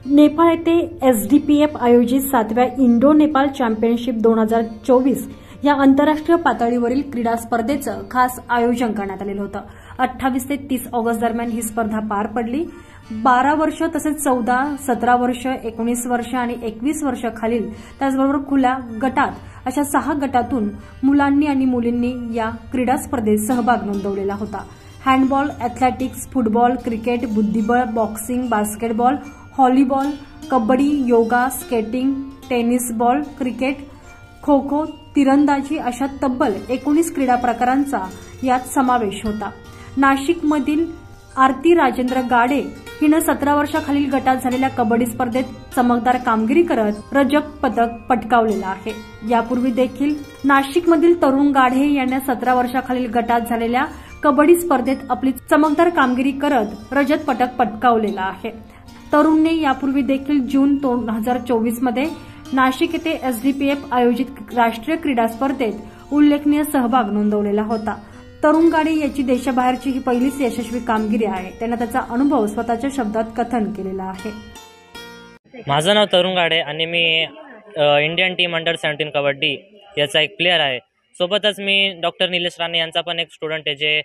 नेपाळ येथे एसडीपीएफ आयोजित 7व्या Indo Nepal championship 2024 या आंतरराष्ट्रीय पातळीवरील क्रीडा स्पर्धेचं खास आयोजन करण्यात आलेलं होतं। 28 ते 30 ऑगस्ट दरम्यान ही स्पर्धा पार पडली। 12 वर्ष तसेच 14, 17 वर्ष, 19 वर्ष आणि 21 वर्ष खालील त्याचबरोबर खुल्या गटात अशा 6 गटातून मुलांनी आणि मुलींनी या क्रीडा स्पर्धेत सहभाग नोंदवलेला होता। हँडबॉल, ॲथलेटिक्स, फुटबॉल, क्रिकेट, बुद्धिबळ, boxing, basketball, volleyball, kabaddi, yoga, skating, tennis ball, cricket, kho kho, तिरंदाजी अशा तब्बल 19 क्रीडा प्रकारांचा यात समावेश होता। नाशिकमधील आरती राजेंद्र गाडे हिनं 17 वर्षाखालील गटात झालेल्या कबड्डी स्पर्धेत चमकदार कामगिरी करत रजत पदक पटकावलेलं आहे। यापूर्वी देखील नाशिकमधील तरुण गाढे यांनी 17 वर्षाखालील गटात झालेल्या कबड्डी स्पर्धेत आपली चमकदार कामगिरी करत रजत पदक पटकावलेलं आहे। तरुणने यापूर्वी देखील जून 2024 मध्ये नाशिक येथे एसडीपीएफ आयोजित राष्ट्रीय क्रीडा स्पर्धेत उल्लेखनीय सहभाग नोंदवलेला होता। तरुण गाडे याची देशाबाहेरची ही पहिलीच यशस्वी कामगिरी आहे। त्याने त्याचा अनुभव स्वतःच्या शब्दात कथन केलेला आहे। माझं नाव तरुण गाडे आणि मी इंडियन टीम अंडर 17 कबड्डी याचा एक प्लेयर आहे। सोबतच मी डॉक्टर निलेश राणे यांचा पण एक स्टुडंट आहे, जे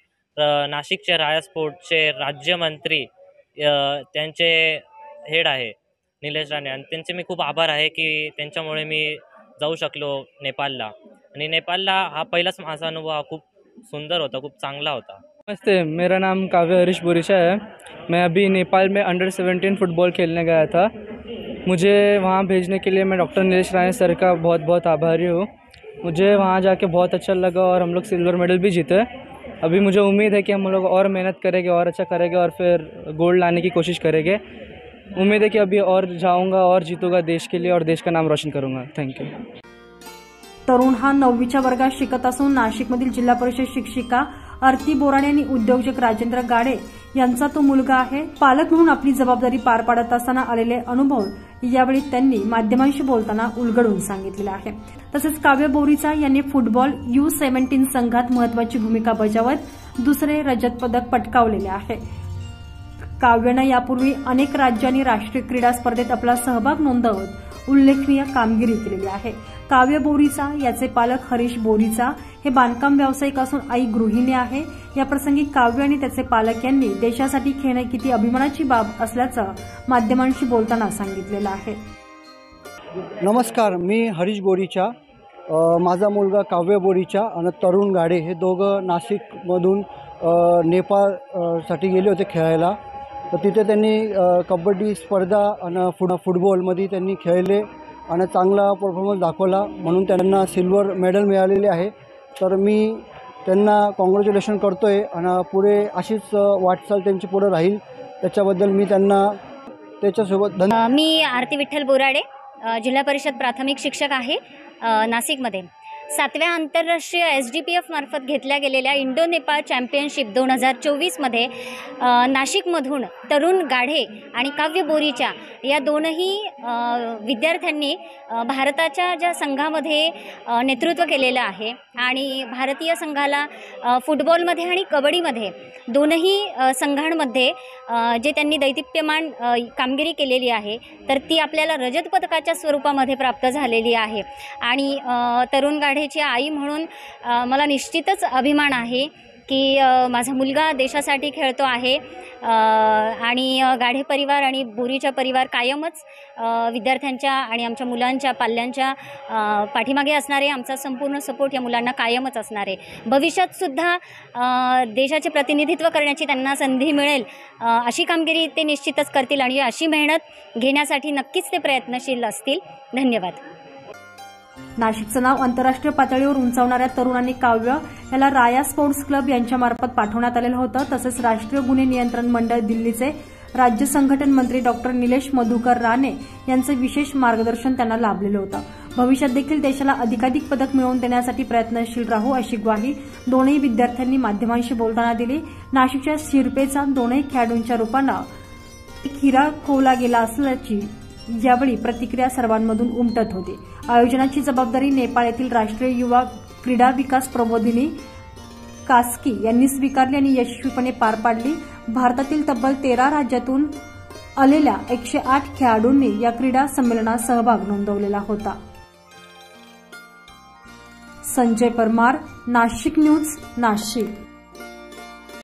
नाशिकचे राया स्पोर्ट्सचे राज्यमंत्री त्यांचे हेड आहे निलेश राणे, आणि त्यांचे मी खूप आभार आहे की त्यांच्यामुळे मी जाऊ शकलो नेपाळला। आणि नेपाळला हा पहिलाच माझा अनुभव हा खूप सुंदर होता, खूप चांगला होता। नमस्ते, मेरा नाम काव्य हरीश बोरीचा है। मैं अभी नेपाल में अंडर 17 फुटबॉल खेलने गया था। मुझे वहाँ भेजने के लिए मैं डॉक्टर नीलेश राणे सर का बहुत बहुत आभारी हूँ। मुझे वहाँ जाके बहुत अच्छा लगा और हम लोग सिल्वर मेडल भी जीते। अभी मुझे उम्मीद है कि हम लोग और मेहनत करेंगे और अच्छा करेंगे और फिर गोल्ड लाने की कोशिश करेंगे। उम्मीद है कि अभी और जाऊंगा और जीतूंगा देश के लिए और देश का नाम रोशन करूंगा। Thank you. तरुण हा 9वीच्या वर्गात शिकत असून नाशिकमधील जिल्हा परिषद शिक्षिका आरती बोराडे आणि उद्योजक राजेंद्र गाडे यांचा तो मुलगा आहे। पालक म्हणून आपली जबाबदारी पार पाडत असताना आलेले अनुभव यावेळी त्यांनी माध्यमांशी बोलताना उलगडून सांगितलेला आहे। तसेच काव्य बोरीचा यांनी फुटबॉल U17 संघात महत्वाची भूमिका बजावत दुसरे रजत पदक पटकावलेले आहे। काव्यानं यापूर्वी अनेक राज्य आणि राष्ट्रीय क्रीडा स्पर्धेत आपला सहभाग नोंदवत उल्लेखनीय कामगिरी केलेली आहे। काव्य बोरीचा याचे पालक हरीश बोरीचा हे बांधकाम व्यावसायिक असून आई गृहिणी आहे। याप्रसंगी काव्य आणि त्याचे पालक यांनी देशासाठी खेळणे किती अभिमानाची बाब असल्याचं माध्यमांशी बोलताना सांगितलेलं आहे। नमस्कार, मी हरीश बोरीचा, माझा मुलगा काव्य बोरीचा आणि तरुण गाडे हे दोघं नाशिकमधून नेपाळसाठी गेले होते खेळायला। तर तिथे त्यांनी कबड्डी स्पर्धा आणि फुटबॉलमध्ये त्यांनी खेळले आणि चांगला परफॉर्मन्स दाखवला, म्हणून त्यांना सिल्वर मेडल मिळालेले आहे। तर मी त्यांना कॉंग्रॅच्युलेशन करतो आहे आणि पुढे अशीच वाटचाल त्यांची पुढे राहील त्याच्याबद्दल मी त्यांना त्याच्यासोबत मी आरती विठ्ठल बोराडे, जिल्हा परिषद प्राथमिक शिक्षक आहे नाशिकमध्ये। 7व्या आंतरराष्ट्रीय एसडीपीएफ मार्फत घेतल्या गेलेल्या इंडो नेपाळ चॅम्पियनशिप 2024 मध्ये नाशिकमधून तरुण गाढे आणि काव्य बोरीच्या या दोनही विद्यार्थ्यांनी भारताच्या ज्या संघामध्ये नेतृत्व केलेलं आहे आणि भारतीय संघाला फुटबॉलमध्ये आणि कबड्डीमध्ये दोनही संघांमध्ये जे त्यांनी दैदिप्यमान कामगिरी केलेली आहे तर ती आपल्याला रजत पदकाच्या स्वरूपामध्ये प्राप्त झालेली आहे। आणि तरुण गाढेची आई म्हणून मला निश्चितच अभिमान आहे की माझा मुलगा देशासाठी खेळतो आहे। आणि गाढे परिवार आणि बोरीचा परिवार कायमच विद्यार्थ्यांच्या आणि आमच्या मुलांच्या पाल्यांच्या पाठीमागे असणार आहे। आमचा संपूर्ण सपोर्ट या मुलांना कायमच असणार आहे। भविष्यात सुद्धा देशाचे प्रतिनिधित्व करण्याची त्यांना संधी मिळेल अशी कामगिरी ते निश्चितच करतील आणि अशी मेहनत घेण्यासाठी नक्कीच ते प्रयत्नशील असतील। धन्यवाद। नाशिकचं नाव आंतरराष्ट्रीय पातळीवर उंचावणाऱ्या तरुणांनी काव्य याला राया स्पोर्ट्स क्लब यांच्यामार्फत पाठवण्यात आलेलं होतं। तसेच राष्ट्रीय गुन्हे नियंत्रण मंडळ दिल्लीचे राज्य संघटन मंत्री डॉक्टर निलेश मधुकर राणे यांचे विशेष मार्गदर्शन त्यांना लाभलेलं होतं। भविष्यात देखील देशाला अधिकाधिक पदक मिळवून देण्यासाठी प्रयत्नशील राहू अशी ग्वाही दोन्ही विद्यार्थ्यांनी माध्यमांशी बोलताना दिली। नाशिकच्या शिरपेचा दोन्ही खेळाडूंच्या रूपानं एक हिरा खोवला गेला असल्याची यावेळी प्रतिक्रिया सर्वांमधून उमटत होती। आयोजनाची जबाबदारी नेपाळ येथील राष्ट्रीय युवा क्रीडा विकास प्रबोधिनी कास्की यांनी स्वीकारली आणि यशस्वीपणे पार पाडली। भारतातील तब्बल 13 राज्यातून आलेल्या 108 खेळाडूंनी या क्रीडा संमेलनात सहभाग नोंदवलेला होता. संजय परमार, नाशिक न्यूज, नाशिक.